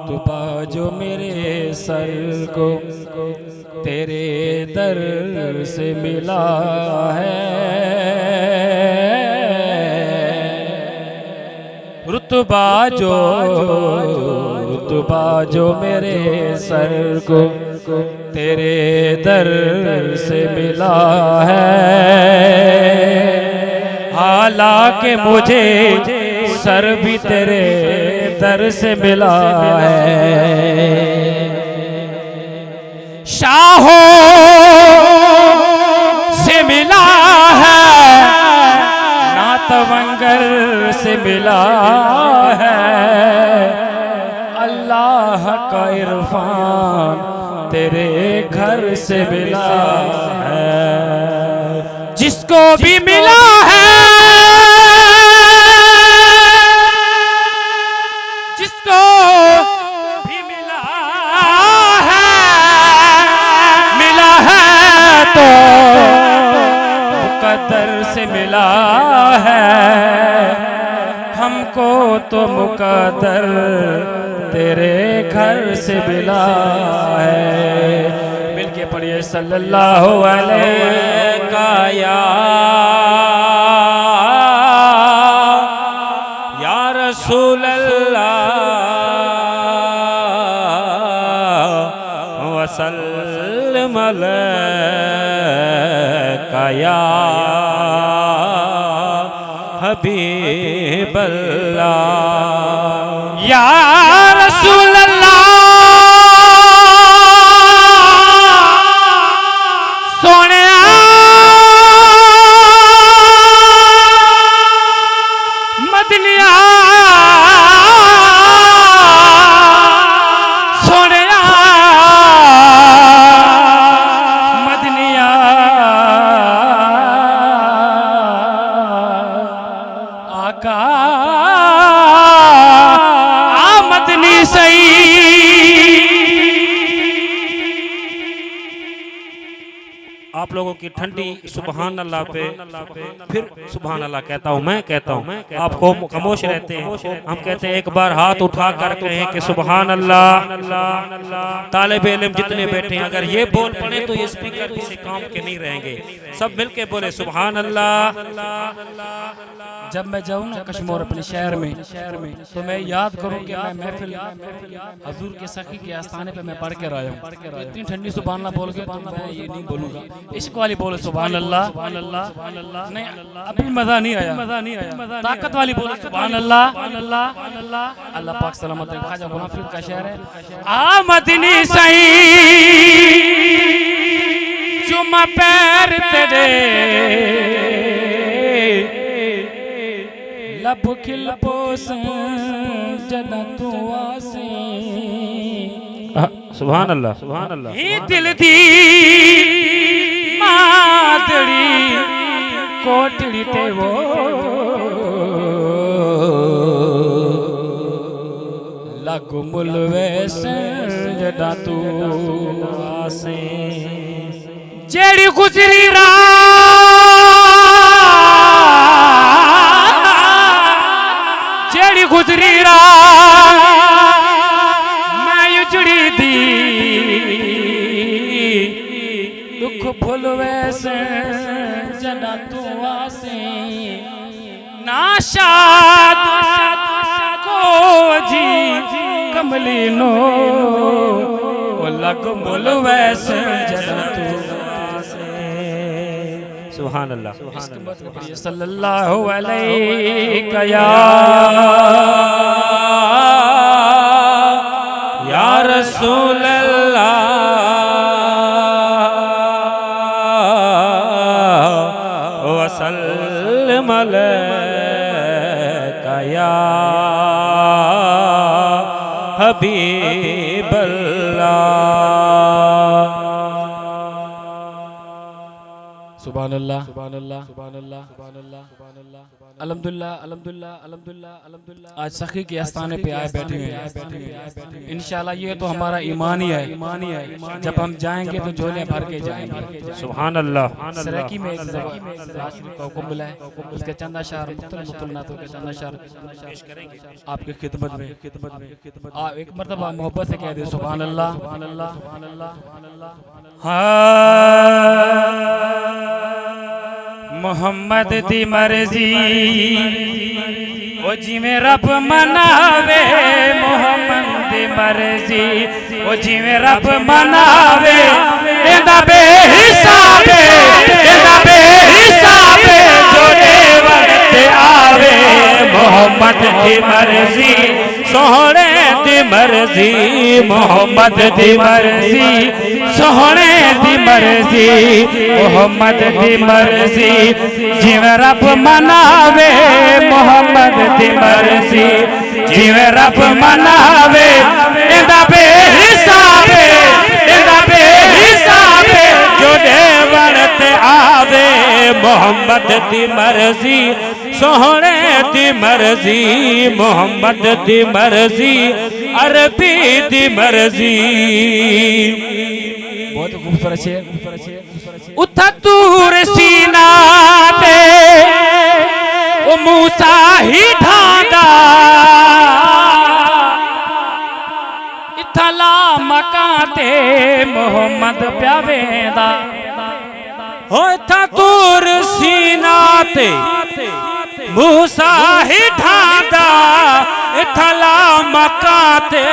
रुतबा जो मेरे सर को तेरे दर से मिला है, रुतबा जो मेरे सर को तेरे दर से मिला है, हालांकि मुझे सर भी तेरे दर से मिला है। शाहों से मिला है ना तवंगर से मिला है, अल्लाह का इरफान तेरे घर से मिला है। जिसको भी मिला है, जिसको भी मिला है तो मुकद्दर से मिला है, हमको तो मुकद्दर तेरे घर से मिला है। मिलके पढ़िए सल्लल्लाहु अलैहि या रसूल अल्लाह वसल्लम अलैका या हबीब अल्लाह, या रसूल अल्लाह सोने मदनिया सोने मदनिया आका आमदनी सही। आप लोगों की ठंडी सुबहान अल्लाह पे फिर सुबहान अल्लाह कहता हूँ, मैं कहता हूँ, आपको खामोश रहते हैं, हम कहते हैं एक बार हाथ उठा कर कहें कि सुबहान अल्लाह। तालिब इल्म जितने बैठे हैं अगर ये बोल पड़े तो ये स्पीकर किसी काम के नहीं रहेंगे, सब मिलके बोले सुबहान अल्लाह। जब मैं जाऊँ ना कश्मीर अपने शहर में तो मैं याद करूँ कि मैं महफिल हजूर के सखी के आस्थाने पे मैं पढ़ कर आया हूँ। इतनी ठंडी सुबहान अल्लाह बोल के तो मैं ये नहीं बोलूँगा, इश्क वाली बोले सुभान अल्लाह। नहीं अभी मजा नहीं आया, ताकत वाली बोले सुभान अल्लाह। अल्लाह पाक सलामत रखे। ख्वाजा गुलाम फरीद का शेर है, आमदनी सही चुमा पैर तेरे लब खिल पोस जना तू आसी। सुभान अल्लाह सुभान अल्लाह। ही दिल दी मादड़ी कोटड़ी ते वो लगु मुलवेस जदा तू आसे। जेड़ी गुजरी जेड़ी गुजरी मैं उजड़ी दी दुख भूल वैसे जना तू आसे। नाशाद को जी कमली नो लग मुल वैसे जना तू आसे। सुभान अल्लाह सल्लल्लाहु अलैहि या रसूल अल्लाह वसल्लम अलैका या हबीब अल्लाह। सुभान अल्लाह, सुभान अल्लाह, सुभान अल्लाह, सुभान अल्लाह, सुभान अल्लाह, अल्हम्दुलिल्लाह, अल्हम्दुलिल्लाह, अल्हम्दुलिल्लाह, अल्हम्दुलिल्लाह। आज सखी के आस्थाने पे आए बैठे हैं। इंशाल्लाह ये तो हमारा ईमान ही है। जब हम जाएंगे तो झोले भर के जाएंगे। सुभान अल्लाह। सराकी में एक का हुक्म मिला है, उसके चंदा शार मुतलनातों के चंदा शार आपकी खिदमत में आप एक मर्तबा मोहब्बत से कह दे सुभान अल्लाह, सुभान अल्लाह, सुभान अल्लाह, सुभान अल्लाह। मोहम्मद दी मर्जी ओ जिवें रब मनावे, मोहम्मद दी मर्जी ओ जिवें रब मनावे, एदा बेहिसाबे, एदा बेहिसाबे जोड़े वक्त आवे। मोहम्मद दी मर्जी सोहणे दी मर्जी, मोहम्मद दी मर्जी सोहणे दी मर्जी, मोहम्मद दी मर्जी जिवें रब मनावे, मोहम्मद दी मर्जी जिवें रब मनावे, एदा बेहिसाबे, एदा बेहिसाबे जोड़े वक्त आवे। मोहम्मद दी मर्जी सोहणे दी मर्जी, मोहम्मद दी मर्जी अरबी दी मर्जी। बहुत खूबसूरत शेर। उथा तूर सीना ते ओ मूसा ही ढांदा, इथला मकां ते मोहम्मद प्या वेंदा। हो था तूर सीना ते मूसा ही ढांदा, इथला मकां ते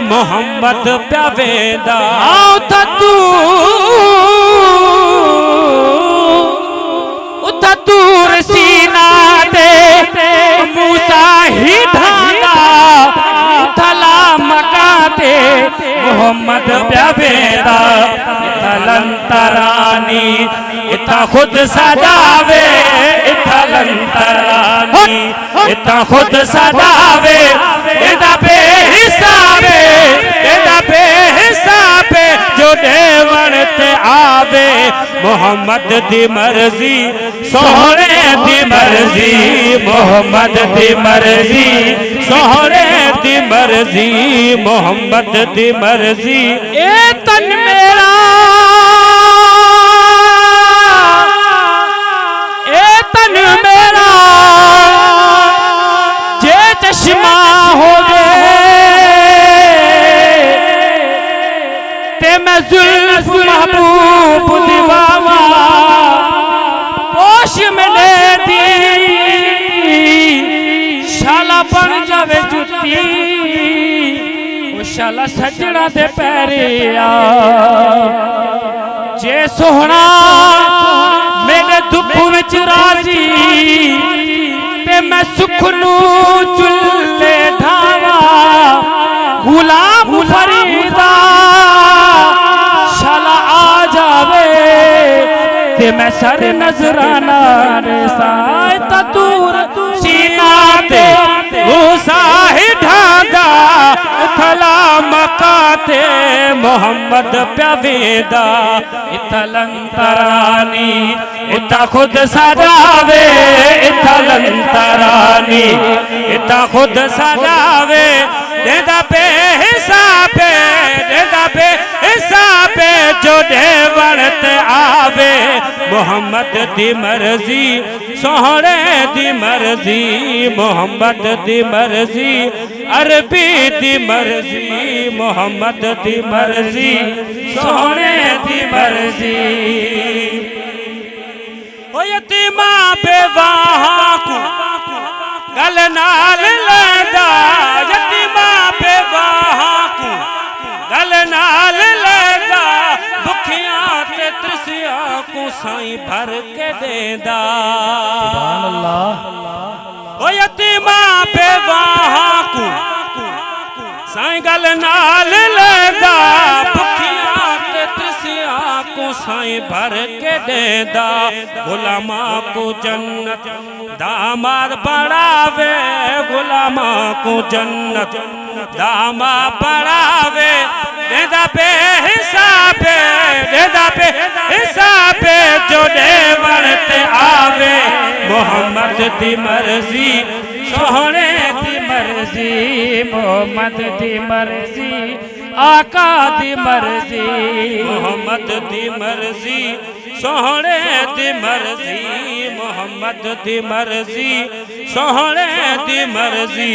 मोहम्मद प्या वेंदा। उथा तूर सीना ते मूसा ही ढांदा, इथला मकां ते मोहम्मद प्या वेंदा। इथलंतरानी इथा खुद सजावे, इथलंतरानी इथा खुद सजावे, एदा बेहिसाबे, एदा बेहिसाबे जोड़े वक्त आवे। मोहम्मद दी मर्जी सोहणे दी मर्जी, मोहम्मद दी मर्जी सोहणे दी मर्जी, मोहम्मद दी मर्जी। ए तन मेरा, ए तन मेरा जे चश्मा होवे, ते मैं जुल्फ महबूब दीवावा पोश मिले दी, शाला बन जावे जुती ओ शाला सजड़ा दे पैरे आ। जे सोहना मेरे दुख विच राजी, ते मैं सुख नू चुल्ले ढावा। गुलाम फरीदा शाला आ जावे, ते मैं सर नजराना रे साए तूर सीना ते मूसा ही ढांदा, इथला मकां ते मोहम्मद प्या वेंदा। इथलंतरानी इथा खुद सजावे, इथलंतरानी इथा खुद सजावे, एदा बेहिसाबे, एदा बेहिसाबे जोड़े वक्त आवे। मोहम्मद दी मर्जी सोहणे दी मर्जी, मोहम्मद दी मर्जी अरबी दी मर्जी, मोहम्मद दी मर्जी सोहणे दी मर्जी। ओ यतीमा बेवाहां को गल नाल लैंदा, यतीमा बेवाहां को गल नाल लैंदा, भुखियां ते त्रिसियां को साईं भर के देंदा। सुभान अल्लाह। ओ यतीमा बेवाहां को साईं गल नाल लैंदा, भुखियां ते त्रिसियां को साईं भर के देंदा। गुलामा को जन्नत दामाद बढ़ावे, गुलामा को जन्नत दामाद बढ़ावे, देदा बेहिसाबे, देदा बेहिसाबे जोड़े ते आवे मोहम्मद दी मर्जी सोहने दी मर्जी मोहम्मद दी मर्जी आका दी मर्जी मोहम्मद दी मर्जी सोहने दी मर्जी मोहम्मद दी मर्जी सोहने दी मर्जी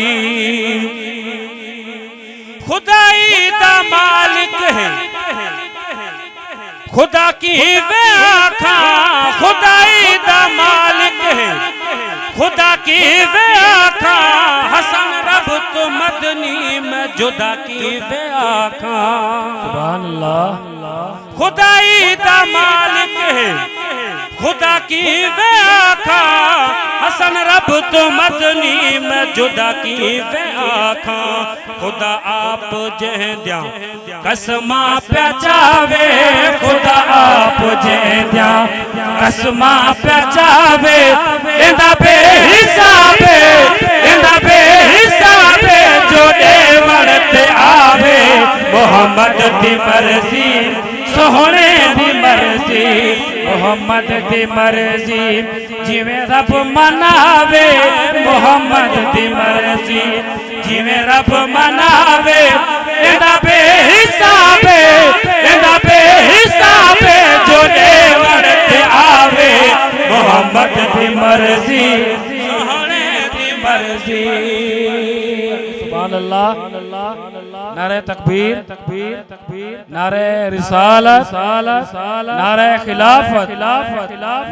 खुदाई दा मालिक है खुदा की वे आखा खुदाई दा मालिक है खुदा की वे आखा हसन रब तो मदनी में जुदा की वे आखा सुभान अल्लाह खुदाई दा मालिक है खुदा की वे आखा हसन रब तो मदनी में जुदा की वे आखा खुदा आप जह द्या कसमा प्या चावे खुदा आप जह द्या कसमा प्या चावे इंदा बेहिसाबे जो देवड़ते आवे मोहम्मद दी मर्जी सोहने दी मर्जी मोहम्मद दी मर्जी जिवें रब मनावे मोहम्मद दी मर्जी जिवें रब मनावे इंदा बेहिसाबे जो देवड़ते आवे मोहम्मद दी मर्जी सोहने दी मर्जी सुभान अल्लाह नारे तकबीर नारे रिसालत नारे खिलाफत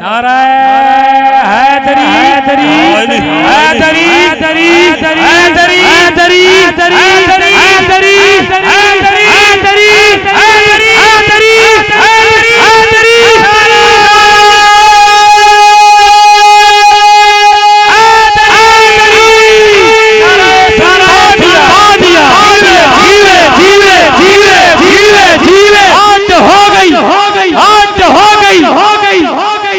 नारे हैदरी